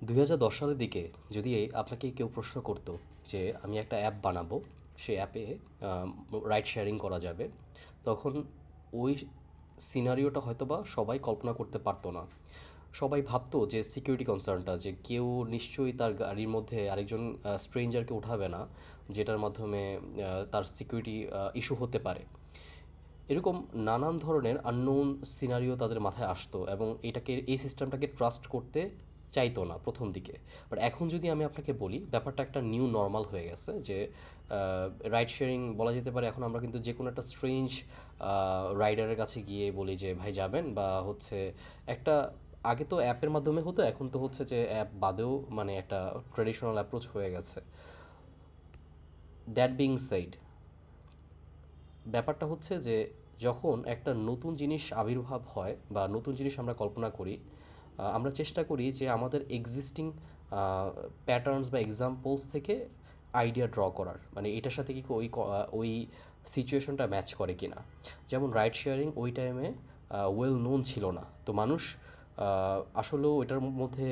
2010 সালের দিকে যদি আপনাকে কেউ প্রশ্ন করতো যে আমি একটা অ্যাপ বানাবো, সেই অ্যাপে রাইড শেয়ারিং করা যাবে, তখন ওই সিনারিওটা হয়তোবা সবাই কল্পনা করতে পারতো না। সবাই ভাবতো যে সিকিউরিটি কনসার্নটা, যে কেউ নিশ্চয়ই তার গাড়ির মধ্যে আরেকজন স্ট্রেঞ্জারকে উঠাবে না, যেটার মাধ্যমে তার সিকিউরিটি ইস্যু হতে পারে। এরকম নানান ধরনের আননোন সিনারিও তাদের মাথায় আসতো এবং এই সিস্টেমটাকে ট্রাস্ট করতে চাইতো না প্রথম দিকে। বাট এখন যদি আমি আপনাকে বলি, ব্যাপারটা একটা নিউ নর্মাল হয়ে গেছে, যে রাইড শেয়ারিং বলা যেতে পারে। এখন আমরা কিন্তু যে কোনো একটা স্ট্রেঞ্জ রাইডারের কাছে গিয়ে বলি যে ভাই যাবেন, বা হচ্ছে একটা, আগে তো অ্যাপের মাধ্যমে হতো, এখন তো হচ্ছে যে অ্যাপ বাদেও মানে একটা ট্রেডিশনাল অ্যাপ্রোচ হয়ে গেছে। দ্যাট বিং সাইড, ব্যাপারটা হচ্ছে যে যখন একটা নতুন জিনিস আবির্ভাব হয় বা নতুন জিনিস আমরা কল্পনা করি, আমরা চেষ্টা করি যে আমাদের এক্সিস্টিং প্যাটার্নস বা এক্সাম্পলস থেকে আইডিয়া ড্র করার, মানে এটার সাথে কি ওই সিচুয়েশনটা ম্যাচ করে কি না। যেমন রাইড শেয়ারিং ওই টাইমে ওয়েল নোন ছিল না, তো মানুষ আসলেও ওইটার মধ্যে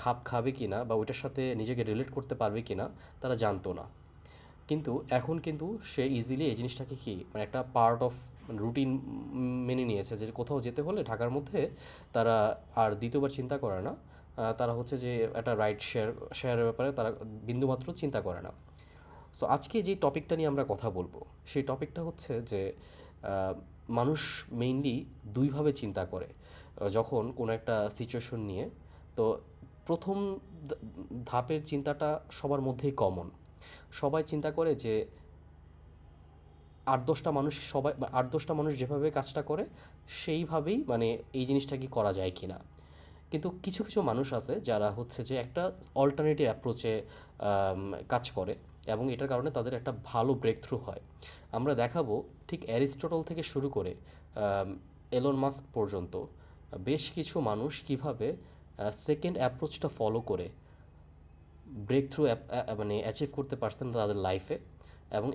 খাপ খাবে কি না বা ওইটার সাথে নিজেকে রিলেট করতে পারবে কি না তারা জানতো না। কিন্তু এখন কিন্তু সে ইজিলি এই জিনিসটাকে কি মানে একটা পার্ট অফ রুটিন মেনে নিয়েছে, যে কোথাও যেতে হলে ঢাকার মধ্যে তারা আর দ্বিতীয়বার চিন্তা করে না। তারা হচ্ছে যে একটা রাইড শেয়ারের ব্যাপারে তারা বিন্দুমাত্র চিন্তা করে না। সো আজকে যে টপিকটা নিয়ে আমরা কথা বলবো, সেই টপিকটা হচ্ছে যে আহ, মানুষ মেইনলি দুইভাবে চিন্তা করে যখন কোনো একটা সিচুয়েশন নিয়ে। তো প্রথম ধা- ধাপের চিন্তাটা সবার মধ্যেই কমন। সবাই চিন্তা করে যে 8-10টা মানুষ যেভাবে কাজটা করে সেইভাবেই মানে এই জিনিসটা কি করা যায় কি না। কিন্তু কিছু কিছু মানুষ আছে যারা হচ্ছে যে একটা অল্টারনেটিভ অ্যাপ্রোচে কাজ করে এবং এটার কারণে তাদের একটা ভালো ব্রেক থ্রু হয়। আমরা দেখাবো ঠিক অ্যারিস্টটল থেকে শুরু করে এলন মাস্ক পর্যন্ত বেশ কিছু মানুষ কিভাবে সেকেন্ড অ্যাপ্রোচটা ফলো করে ব্রেক থ্রু মানে অ্যাচিভ করতে পারছেন তাদের লাইফে। এবং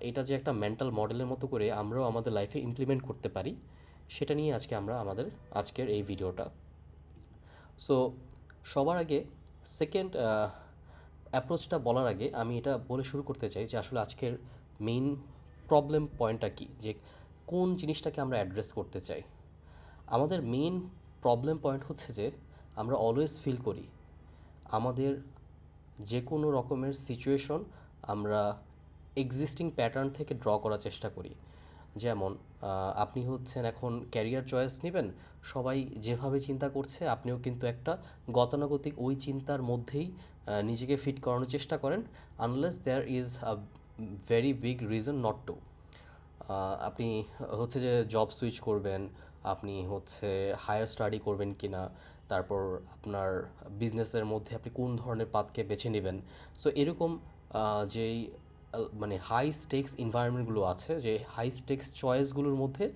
এটা যে একটা মেন্টাল মডেলের মতো করে আমরাও আমাদের লাইফে ইমপ্লিমেন্ট করতে পারি, সেটা নিয়ে আজকে আমরা আমাদের আজকের এই ভিডিওটা। সো সবার আগে সেকেন্ড অ্যাপ্রোচটা বলার আগে আমি এটা বলে শুরু করতে চাই যে আসলে আজকের মেইন প্রবলেম পয়েন্টটা কী, যে কোন জিনিসটাকে আমরা অ্যাড্রেস করতে চাই। আমাদের মেইন প্রবলেম পয়েন্ট হচ্ছে যে আমরা অলওয়েজ ফিল করি আমাদের যে কোনো রকমের সিচুয়েশন আমরা এক্সিস্টিং প্যাটার্ন থেকে ড্র করার চেষ্টা করি। যেমন আপনি হচ্ছেন এখন ক্যারিয়ার চয়েস নেবেন, সবাই যেভাবে চিন্তা করছে আপনিও কিন্তু একটা গতানুগতিক ওই চিন্তার মধ্যেই নিজেকে ফিট করানোর চেষ্টা করেন, unless there is a very big reason not to. আপনি হচ্ছে যে জব সুইচ করবেন, আপনি হচ্ছে হায়ার স্টাডি করবেন কি না, তারপর আপনার বিজনেসের মধ্যে আপনি কোন ধরনের পাথকে বেছে নেবেন। সো এরকম যেই মানে হাই স্টেক্স এনভায়রনমেন্টগুলো আছে, যে হাই স্টেক্স চয়েসগুলোর মধ্যে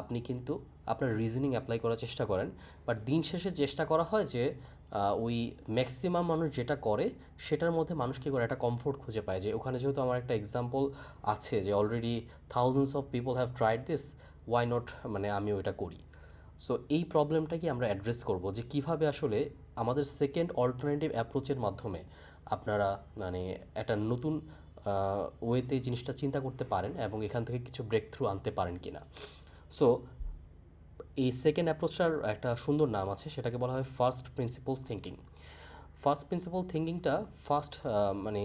আপনি কিন্তু আপনার রিজনিং অ্যাপ্লাই করার চেষ্টা করেন। বাট দিন শেষে চেষ্টা করা হয় যে ওই ম্যাক্সিমাম মানুষ যেটা করে সেটার মধ্যে মানুষ কী করে একটা কমফোর্ট খুঁজে পায়, যে ওখানে যেহেতু আমার একটা এক্সাম্পল আছে যে already thousands of people have tried this, why not, মানে আমি ওইটা করি। সো এই প্রবলেমটা কি আমরা অ্যাড্রেস করব, যে কিভাবে আসলে আমাদের সেকেন্ড অল্টারনেটিভ অ্যাপ্রোচের মাধ্যমে আপনারা মানে একটা নতুন ওয়েতে জিনিসটা চিন্তা করতে পারেন এবং এখান থেকে কিছু ব্রেক থ্রু আনতে পারেন কিনা। সো এই সেকেন্ড অ্যাপ্রোচটার একটা সুন্দর নাম আছে, সেটাকে বলা হয় first principles thinking. First principle থিঙ্কিংটা ফার্স্ট মানে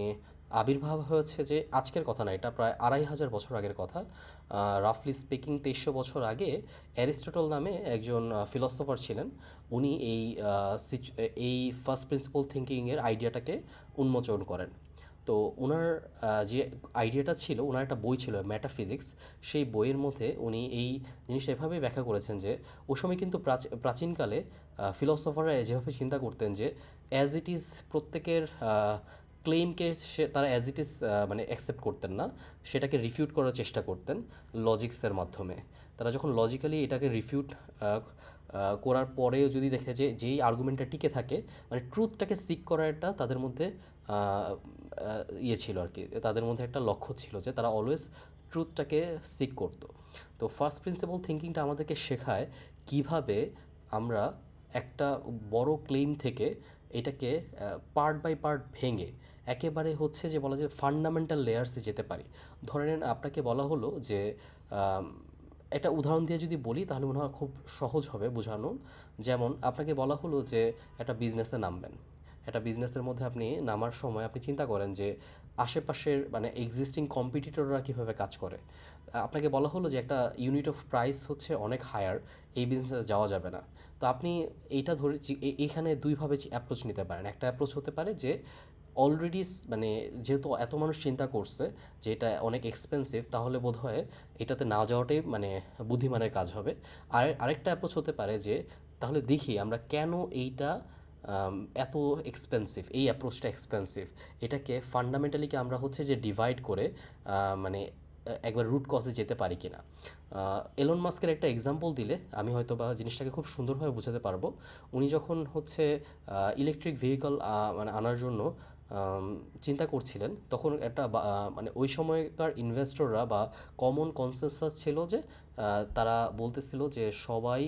আবির্ভাব হয়েছে যে আজকের কথা না, এটা প্রায় 2500 বছর আগের কথা। রাফলি স্পিকিং 2300 বছর আগে অ্যারিস্টটল নামে একজন ফিলসফার ছিলেন। উনি এই ফার্স্ট প্রিন্সিপাল থিঙ্কিংয়ের আইডিয়াটাকে উন্মোচন করেন। তো ওনার যে আইডিয়াটা ছিল, ওনার একটা বই ছিল মেটাফিজিক্স। সেই বইয়ের মধ্যে উনি এই জিনিসটা এভাবেই ব্যাখ্যা করেছেন যে ওই সময় কিন্তু প্রাচীনকালে ফিলসফাররা যেভাবে চিন্তা করতেন যে অ্যাজ ইট ইজ প্রত্যেকের ক্লেমকে তারা অ্যাজ ইট ইজ মানে অ্যাকসেপ্ট করতেন না, সেটাকে রিফিউট করার চেষ্টা করতেন লজিক্সের মাধ্যমে। তারা যখন লজিক্যালি এটাকে রিফিউট করার পরেও যদি দেখে যে যেই আর্গুমেন্টটা টিকে থাকে, মানে ট্রুথটাকে সিক করাটা তাদের মধ্যে ইয়ে ছিল আর কি, তাদের মধ্যে একটা লক্ষ্য ছিল যে তারা অলওয়েজ ট্রুথটাকে সিক করতো। তো ফার্স্ট প্রিন্সিপাল থিঙ্কিংটা আমাদেরকে শেখায় কিভাবে আমরা একটা বড় ক্লেম থেকে এটাকে পার্ট বাই পার্ট ভেঙে একেবারে হচ্ছে যে বলা যায় ফান্ডামেন্টাল লেয়ার্সে যেতে পারি। ধরে নেন আপনাকে বলা হলো যে আম, একটা উদাহরণ দিয়ে যদি বলি তাহলে মনে হয় খুব সহজ হবে বোঝানো। যেমন আপনাকে বলা হলো যে একটা বিজনেসে নামবেন। একটা বিজনেসের মধ্যে আপনি নামার সময় আপনি চিন্তা করেন যে আশেপাশের মানে এক্সিস্টিং কম্পিটিটররা কীভাবে কাজ করে। আপনাকে বলা হলো যে একটা ইউনিট অফ প্রাইস হচ্ছে অনেক হায়ার, এই বিজনেসে যাওয়া যাবে না। তো আপনি এইটা ধরে এখানে দুইভাবে অ্যাপ্রোচ নিতে পারেন। একটা অ্যাপ্রোচ হতে পারে যে অলরেডি মানে যেহেতু এত মানুষ চিন্তা করছে যে এটা অনেক এক্সপেন্সিভ, তাহলে বোধহয় এটাতে না যাওয়াটাই মানে বুদ্ধিমানের কাজ হবে। আরেকটা অ্যাপ্রোচ হতে পারে যে তাহলে দেখি আমরা কেন এইটা এত এক্সপেন্সিভ, এই অ্যাপ্রোচটা এক্সপেন্সিভ, এটাকে ফান্ডামেন্টালিকে আমরা হচ্ছে যে ডিভাইড করে মানে একবার রুট কজে যেতে পারি কিনা। এলন মাস্কের একটা এক্সাম্পল দিলে আমি হয়তো বা জিনিসটাকে খুব সুন্দরভাবে বোঝাতে পারবো। উনি যখন হচ্ছে ইলেকট্রিক ভেহিকল মানে আনার জন্য চিন্তা করছিলেন, তখন একটা মানে ওই সময়কার ইনভেস্টররা বা কমন কনসেনসাস ছিল যে তারা বলতেছিল যে সবাই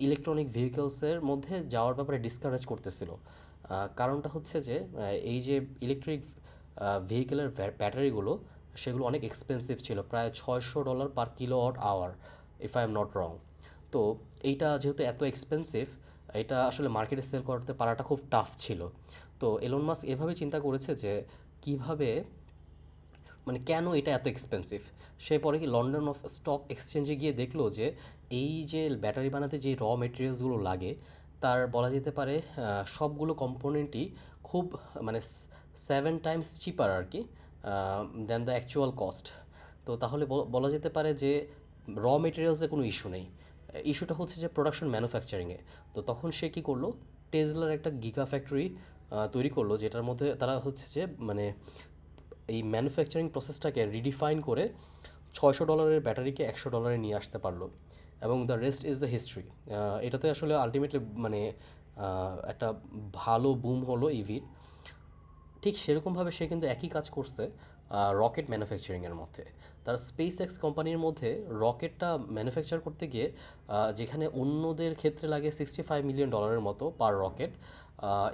ইলেকট্রনিক ভেহিকলসের মধ্যে যাওয়ার ব্যাপারে ডিসকারেজ করতেছিল। কারণটা হচ্ছে যে এই যে ইলেকট্রিক ভেহিকেলের ব্যাটারিগুলো সেগুলো অনেক এক্সপেন্সিভ ছিল, প্রায় $600 per kilowatt hour, if I am not wrong. তো এইটা যেহেতু এত এক্সপেন্সিভ, এটা আসলে মার্কেটে সেল করতে পারাটা খুব টাফ ছিল। তো এলন মাস্ক এভাবে চিন্তা করেছে যে কিভাবে মানে কেন এটা এত এক্সপেন্সিভ। সে পরে কি লন্ডন অফ স্টক এক্সচেঞ্জে গিয়ে দেখলো যে এই যে ব্যাটারি বানাতে যে র মেটেরিয়ালসগুলো লাগে তার বলা যেতে পারে সবগুলো কম্পোনেন্টই খুব মানে 7 টাইমস চিপার আর কি দেন দ্য অ্যাকচুয়াল কস্ট। তো তাহলে বলা যেতে পারে যে র মেটেরিয়ালসে কোনো ইস্যু নেই, ইস্যুটা হচ্ছে যে প্রোডাকশন ম্যানুফ্যাকচারিংয়ে। তো তখন সে কী করলো, টেসলার একটা গিগা ফ্যাক্টরি তৈরি করলো, যেটার মধ্যে তারা হচ্ছে যে মানে এই ম্যানুফ্যাকচারিং প্রসেসটাকে রিডিফাইন করে $600 ব্যাটারিকে $100 নিয়ে আসতে পারলো। এবং the rest is the history. এটাতে আসলে আলটিমেটলি মানে একটা ভালো বুম হলো ইভির। ঠিক সেরকমভাবে সে কিন্তু একই কাজ করছে রকেট ম্যানুফ্যাকচারিংয়ের মধ্যে। তার স্পেস এক্স কোম্পানির মধ্যে রকেটটা ম্যানুফ্যাকচার করতে গিয়ে যেখানে অন্যদের ক্ষেত্রে লাগে $65 মিলিয়ন মতো per rocket,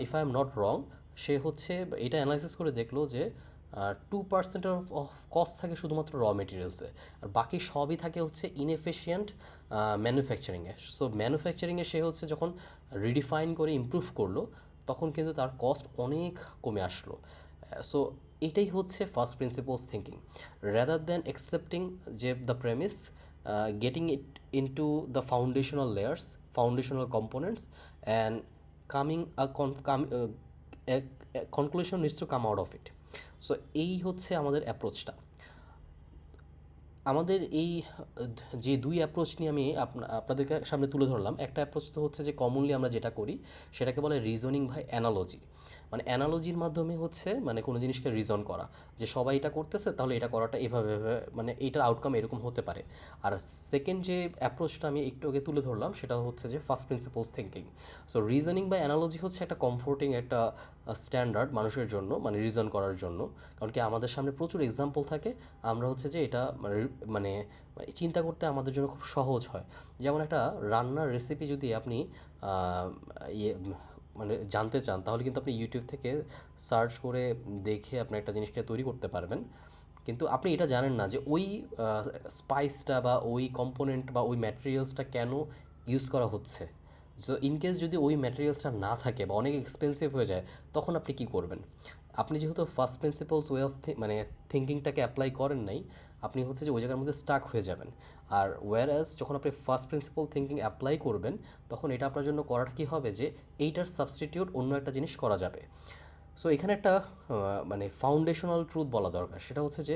if I am not wrong, সে হচ্ছে এটা অ্যানালাইসিস করে দেখলো যে 2% অফ কস্ট থাকে শুধুমাত্র র মেটেরিয়ালসে, আর বাকি সবই থাকে হচ্ছে ইনএফিশিয়েন্ট ম্যানুফ্যাকচারিংয়ে। সো ম্যানুফ্যাকচারিংয়ে সে হচ্ছে যখন রিডিফাইন করে ইমপ্রুভ করলো তখন কিন্তু তার কস্ট অনেক কমে আসলো। সো এটাই হচ্ছে first principles thinking, rather than accepting যে the premise, getting it into the foundational layers, foundational components, and coming conclusion needs to come out of it. So এই হচ্ছে আমাদের অ্যাপ্রোচটা। আমাদের এই যে দুই অ্যাপ্রোচ নিয়ে আমি আপনাদের সামনে তুলে ধরলাম, একটা অ্যাপ্রোচ তো হচ্ছে যে কমনলি আমরা যেটা করি সেটাকে বলে রিজনিং বাই অ্যানালজি। মানে অ্যানালজির মাধ্যমে হচ্ছে মানে কোনো জিনিসকে রিজন করা, যে সবাই এটা করতেছে তাহলে এটা করাটা এভাবে মানে এইটার আউটকাম এরকম হতে পারে। আর সেকেন্ড যে অ্যাপ্রোচটা আমি একটু আগে তুলে ধরলাম সেটা হচ্ছে যে first principles thinking. So reasoning by analogy হচ্ছে একটা কমফোর্টিং একটা স্ট্যান্ডার্ড মানুষের জন্য, মানে রিজন করার জন্য। কারণ কি আমাদের সামনে প্রচুর এক্সাম্পল থাকে, আমরা হচ্ছে যে এটা মানে চিন্তা করতে আমাদের জন্য খুব সহজ হয়। যেমন একটা রান্নার রেসিপি যদি আপনি ইয়ে মানে জানতে চান তাহলে কিন্তু আপনি ইউটিউব থেকে সার্চ করে দেখে আপনি একটা জিনিসকে তৈরি করতে পারবেন। কিন্তু আপনি এটা জানেন না যে ওই স্পাইসটা বা ওই কম্পোনেন্ট বা ওই ম্যাটেরিয়ালসটা কেন ইউজ করা হচ্ছে। সো ইনকেস যদি ওই ম্যাটেরিয়ালসটা না থাকে বা অনেক এক্সপেন্সিভ হয়ে যায় তখন আপনি কী করবেন? আপনি যেহেতু ফার্স্ট প্রিন্সিপলস ওয়ে অফ মানে থিঙ্কিংটাকে অ্যাপ্লাই করেন নাই, আপনি হচ্ছে যে ওই জায়গার মধ্যে স্টাক হয়ে যাবেন। আর ওয়্যারঅ্যাজ যখন আপনি ফার্স্ট প্রিন্সিপল থিঙ্কিং অ্যাপ্লাই করবেন তখন এটা আপনার জন্য করাটা কী হবে যে এইটার সাবস্টিটিউট অন্য একটা জিনিস করা যাবে। সো এখানে একটা মানে ফাউন্ডেশনাল ট্রুথ বলা দরকার, সেটা হচ্ছে যে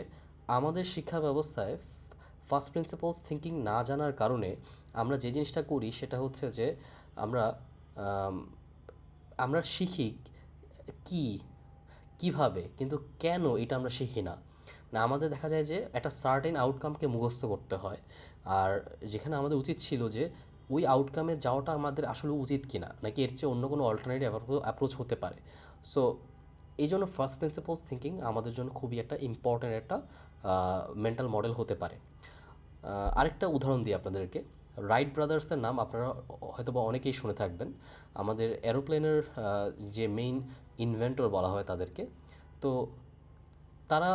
আমাদের শিক্ষা ব্যবস্থায় ফার্স্ট প্রিন্সিপলস থিঙ্কিং না জানার কারণে আমরা যে জিনিসটা করি সেটা হচ্ছে যে আমরা আম, আমরা শিখি কি কিভাবে, কিন্তু কেন এটা আমরা শিখি না। না, আমাদের দেখা যায় যে একটা সার্টেন আউটকামকে মুখস্থ করতে হয়, আর যেখানে আমাদের উচিত ছিল যে ওই আউটকামে যাওয়াটা আমাদের আসলে উচিত কিনা, নাকি এর চেয়ে অন্য কোনো অল্টারনেটিভ অ্যাপ্রোচ হতে পারে। সো এই জন্য ফার্স্ট প্রিন্সিপলস থিঙ্কিং আমাদের জন্য খুবই একটা ইম্পর্ট্যান্ট একটা মেন্টাল মডেল হতে পারে। আরেকটা উদাহরণ দিই আপনাদেরকে। রাইট ব্রাদার্সের নাম আপনারা হয়তো বা অনেকেই শুনে থাকবেন। আমাদের এরোপ্লেনের যে মেইন ইনভেন্টর বলা হয় তাদেরকে। তো তারা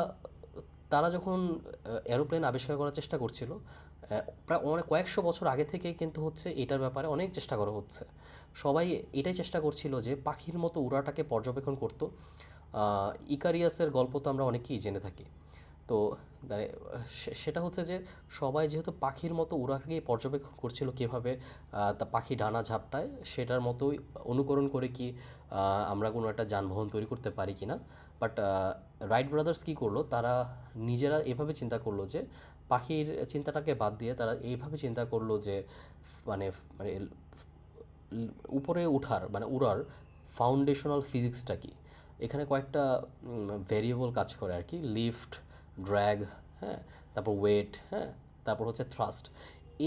তারা যখন এরোপ্লেন আবিষ্কার করার চেষ্টা করছিল, প্রায় অনেক কয়েকশো বছর আগে থেকে কিন্তু হচ্ছে এটার ব্যাপারে অনেক চেষ্টা করা হচ্ছে। সবাই এটাই চেষ্টা করছিল যে পাখির মতো উড়াটাকে পর্যবেক্ষণ করতো। ইকারিয়াসের গল্প তো আমরা অনেকেই জেনে থাকি। তো মানে সেটা হচ্ছে যে সবাই যেহেতু পাখির মতো উড়াকে পর্যবেক্ষণ করছিল কীভাবে তা পাখি ডানা ঝাপটায়, সেটার মতোই অনুকরণ করে কি আমরা কোনো একটা যানবাহন তৈরি করতে পারি কি না। বাট রাইট ব্রাদার্স কী করলো, তারা নিজেরা এভাবে চিন্তা করলো যে পাখির চিন্তাটাকে বাদ দিয়ে তারা এইভাবে চিন্তা করলো যে মানে মানে উপরে ওঠার মানে উড়ার ফাউন্ডেশনাল ফিজিক্সটা কি। এখানে কয়েকটা ভেরিয়েবল কাজ করে আর কি, লিফট, ড্র্যাগ, হ্যাঁ, তারপর ওয়েট, হ্যাঁ, তারপর হচ্ছে থ্রাস্ট।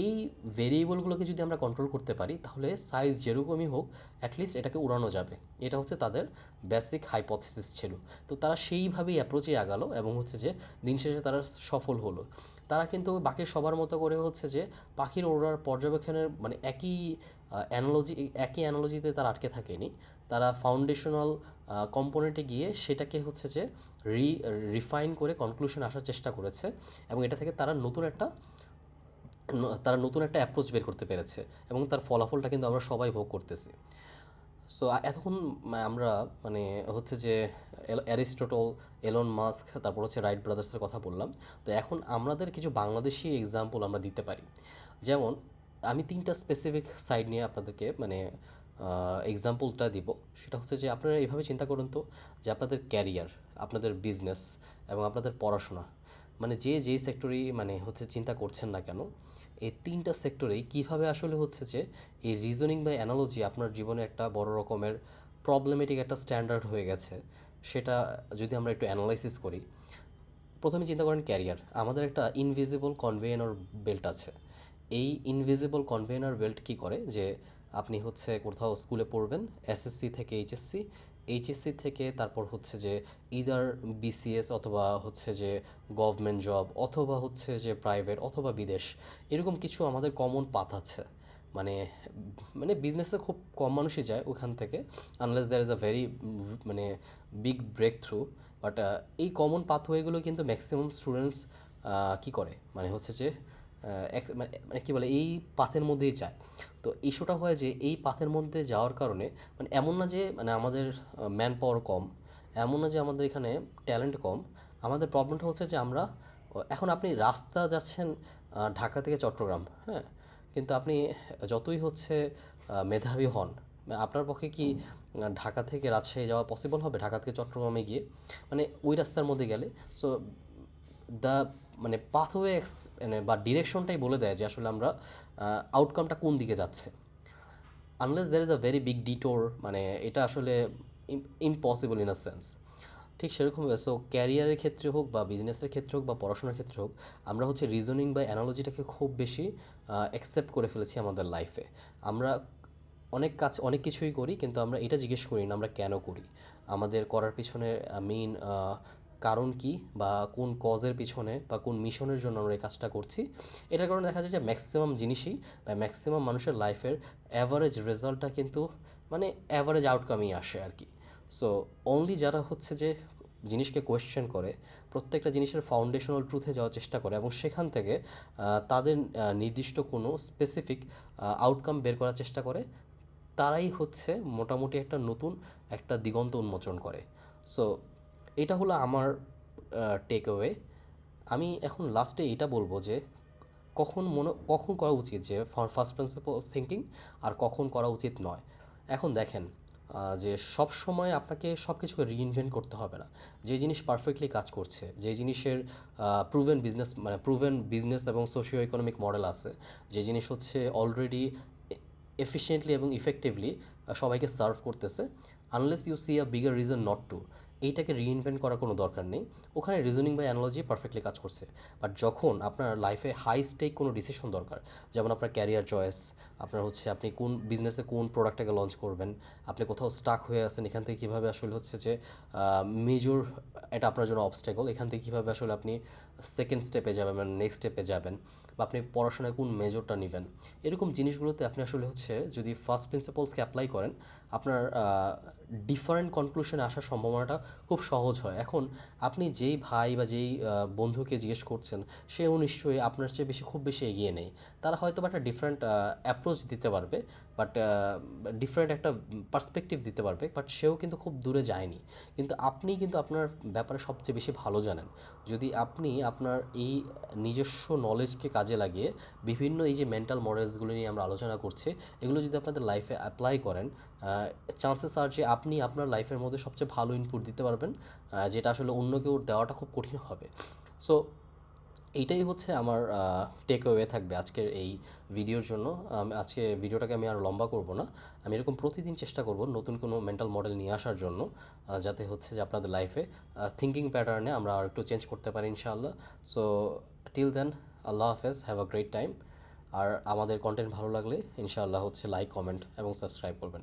এই ভেরিয়েবলগুলোকে যদি আমরা কন্ট্রোল করতে পারি তাহলে সাইজ যেরকমই হোক অ্যাটলিস্ট এটাকে উড়ানো যাবে। এটা হচ্ছে তাদের বেসিক হাইপোথিসিস ছিল। তো তারা সেইভাবেই অ্যাপ্রোচে আগালো এবং হচ্ছে যে দিন শেষে তারা সফল হলো। তারা কিন্তু বাকি সবার মতো করে হচ্ছে যে পাখির ওড়ার পর্যবেক্ষণের মানে একই অ্যানালজিতে তারা আটকে থাকেনি। তারা ফাউন্ডেশনাল কম্পোনেন্টে গিয়ে সেটাকে হচ্ছে যে রিফাইন করে কনক্লুশন আসার চেষ্টা করেছে এবং এটা থেকে তারা নতুন একটা অ্যাপ্রোচ বের করতে পেরেছে এবং তার ফলাফলটা কিন্তু আমরা সবাই ভোগ করতেছি। সো এতক্ষণ আমরা মানে হচ্ছে যে অ্যারিস্টটল, এলন মাস্ক, তারপর হচ্ছে রাইট ব্রাদার্সের কথা বললাম। তো এখন আমাদের কিছু বাংলাদেশি এক্সাম্পল আমরা দিতে পারি। যেমন আমি 3টা স্পেসিফিক সাইড নিয়ে আপনাদেরকে মানে এক্সাম্পলটা দিব। সেটা হচ্ছে যে আপনারা এইভাবে চিন্তা করুন তো যে আপনাদের ক্যারিয়ার, আপনাদের বিজনেস এবং আপনাদের পড়াশোনা, মানে যেই সেক্টরেই মানে হচ্ছে চিন্তা করছেন না কেন, এই 3টা সেক্টরেই কীভাবে আসলে হচ্ছে যে এই রিজনিং বা অ্যানালজি আপনার জীবনে একটা বড় রকমের প্রবলেমেটিক একটা স্ট্যান্ডার্ড হয়ে গেছে, সেটা যদি আমরা একটু অ্যানালাইসিস করি। প্রথমে চিন্তা করেন ক্যারিয়ার। আমাদের একটা ইনভিজিবল কনভেয়র বেল্ট আছে। এই ইনভিজিবল কনভেয়র বেল্ট কী করে যে আপনি হচ্ছে কোথাও স্কুলে পড়বেন, এসএসসি থেকে এইচএসসি, এইচএসসি থেকে তারপর হচ্ছে যে ইদার বিসিএস অথবা হচ্ছে যে গভর্নমেন্ট জব অথবা হচ্ছে যে প্রাইভেট অথবা বিদেশ, এরকম কিছু আমাদের কমন পাথ আছে। মানে মানে বিজনেসে খুব কম মানুষই যায় ওখান থেকে, unless there is a very মানে বিগ ব্রেক থ্রু। বাট এই কমন পাথওয়েগুলো কিন্তু ম্যাক্সিমাম স্টুডেন্টস কী করে মানে হচ্ছে যে মানে কী বলে এই পাথের মধ্যেই যায়। তো ইস্যুটা হয় যে এই পাথের মধ্যে যাওয়ার কারণে মানে এমন না যে মানে আমাদের ম্যান পাওয়ার কম, এমন না যে আমাদের এখানে ট্যালেন্ট কম। আমাদের প্রবলেমটা হচ্ছে যে আমরা এখন আপনি রাস্তা যাচ্ছেন ঢাকা থেকে চট্টগ্রাম, হ্যাঁ, কিন্তু আপনি যতই হচ্ছে মেধাবী হন, আপনার পক্ষে কি ঢাকা থেকে রাজশাহী যাওয়া পসিবল হবে ঢাকা থেকে চট্টগ্রামে গিয়ে? মানে ওই রাস্তার মধ্যে গেলে সো দ্য মানে পাথওয়ে মানে বা ডিরেকশনটাই বলে দেয় যে আসলে আমরা আউটকামটা কোন দিকে যাচ্ছে। Unless there is a very big detour, মানে এটা আসলে ইম্পসিবল ইন আ সেন্স। ঠিক সেরকমভাবে সো ক্যারিয়ারের ক্ষেত্রে হোক বা বিজনেসের ক্ষেত্রে হোক বা পড়াশোনার ক্ষেত্রে হোক, আমরা হচ্ছে রিজনিং বা অ্যানালজিটাকে খুব বেশি অ্যাকসেপ্ট করে ফেলেছি আমাদের লাইফে। আমরা অনেক কিছুই করি কিন্তু আমরা এটা জিজ্ঞেস করি না আমরা কেন করি, আমাদের করার পিছনে মেইন কারণ কি বা কোন কজের পিছনে বা কোন মিশনের জন্য আমরা এই কাজটা করছি। এটার কারণে দেখা যায় যে ম্যাক্সিমাম জিনিসই বা ম্যাক্সিমাম মানুষের লাইফের অ্যাভারেজ রেজাল্টটা কিন্তু মানে অ্যাভারেজ আউটকামই আসে আর কি। সো অনলি যারা হচ্ছে যে জিনিসকে কোয়েশ্চেন করে, প্রত্যেকটা জিনিসের ফাউন্ডেশনাল ট্রুথে যাওয়ার চেষ্টা করে এবং সেখান থেকে তাদের নির্দিষ্ট কোনো স্পেসিফিক আউটকাম বের করার চেষ্টা করে, তারাই হচ্ছে মোটামুটি একটা নতুন একটা দিগন্ত উন্মোচন করে। সো এটা হলো আমার টেক অ্যাওয়ে। আমি এখন লাস্টে এটা বলবো যে কখন করা উচিত যে ফার্স্ট প্রিন্সিপাল থিঙ্কিং আর কখন করা উচিত নয়। এখন দেখেন যে সব সময় আপনাকে সব কিছুকে রিইনভেন্ট করতে হবে না। যে জিনিস পারফেক্টলি কাজ করছে, যে জিনিসের প্রুভেন বিজনেস এবং সোশিও ইকোনমিক মডেল আছে, যে জিনিস হচ্ছে অলরেডি এফিশিয়েন্টলি এবং ইফেক্টিভলি সবাইকে সার্ভ করতেছে, unless you see a bigger reason not to, এইটাকে রিইনভেন্ট করার কোনো দরকার নেই। ওখানে রিজনিং বা অ্যানালজি পারফেক্টলি কাজ করছে। বাট যখন আপনার লাইফে হাই স্টেক কোনো ডিসিশন দরকার, যেমন আপনার ক্যারিয়ার চয়েস আপনার হচ্ছে আপনি কোন বিজনেসে কোন প্রোডাক্টটাকে লঞ্চ করবেন, আপনি কোথাও স্টাক হয়ে আছেন, এখান থেকে কীভাবে আসলে হচ্ছে যে মেজর এটা আপনার জন্য অবস্ট্যাকল, এখান থেকে কীভাবে আসলে আপনি সেকেন্ড স্টেপে যাবেন, মানে নেক্সট স্টেপে যাবেন, বা আপনি পড়াশোনায় কোন মেজরটা নেবেন, এরকম জিনিসগুলোতে আপনি আসলে হচ্ছে যদি ফার্স্ট প্রিন্সিপালসকে অ্যাপ্লাই করেন, আপনার ডিফারেন্ট কনক্লুশনে আসার সম্ভাবনাটা খুব সহজ হয়। এখন আপনি যেই ভাই বা যেই বন্ধুকে জিজ্ঞেস করছেন, সেও নিশ্চয়ই আপনার চেয়ে খুব বেশি এগিয়ে নেই। তারা হয়তো বা একটা ডিফারেন্ট অ্যাপ্রোচ দিতে পারবে, বাট ডিফারেন্ট একটা পার্সপেক্টিভ দিতে পারবে, বাট সেও কিন্তু খুব দূরে যায়নি। কিন্তু আপনি কিন্তু আপনার ব্যাপারে সবচেয়ে বেশি ভালো জানেন। যদি আপনি আপনার এই নিজস্ব নলেজকে কাজে লাগিয়ে বিভিন্ন এই যে মেন্টাল মডেলসগুলো নিয়ে আমরা আলোচনা করছি, এগুলো যদি আপনাদের লাইফে অ্যাপ্লাই করেন, চান্সেস আর যে আপনি আপনার লাইফের মধ্যে সবচেয়ে ভালো ইনপুট দিতে পারবেন, যেটা আসলে অন্য কেউ দেওয়াটা খুব কঠিন হবে। সো এইটাই হচ্ছে আমার টেক অ্যাওয়ে থাকবে আজকের এই ভিডিওর জন্য। আজকে ভিডিওটাকে আমি আর লম্বা করব না। আমি এরকম প্রতিদিন চেষ্টা করব নতুন কোনো মেন্টাল মডেল নিয়ে আসার জন্য, যাতে হচ্ছে যে আপনাদের লাইফে থিঙ্কিং প্যাটার্নে আমরা আর একটু চেঞ্জ করতে পারি ইনশাআল্লাহ। সো টিল দেন, আল্লাহ হাফেজ, হ্যাভ আ গ্রেট টাইম। আর আমাদের কন্টেন্ট ভালো লাগলে ইনশাআল্লাহ হচ্ছে লাইক, কমেন্ট এবং সাবস্ক্রাইব করবেন।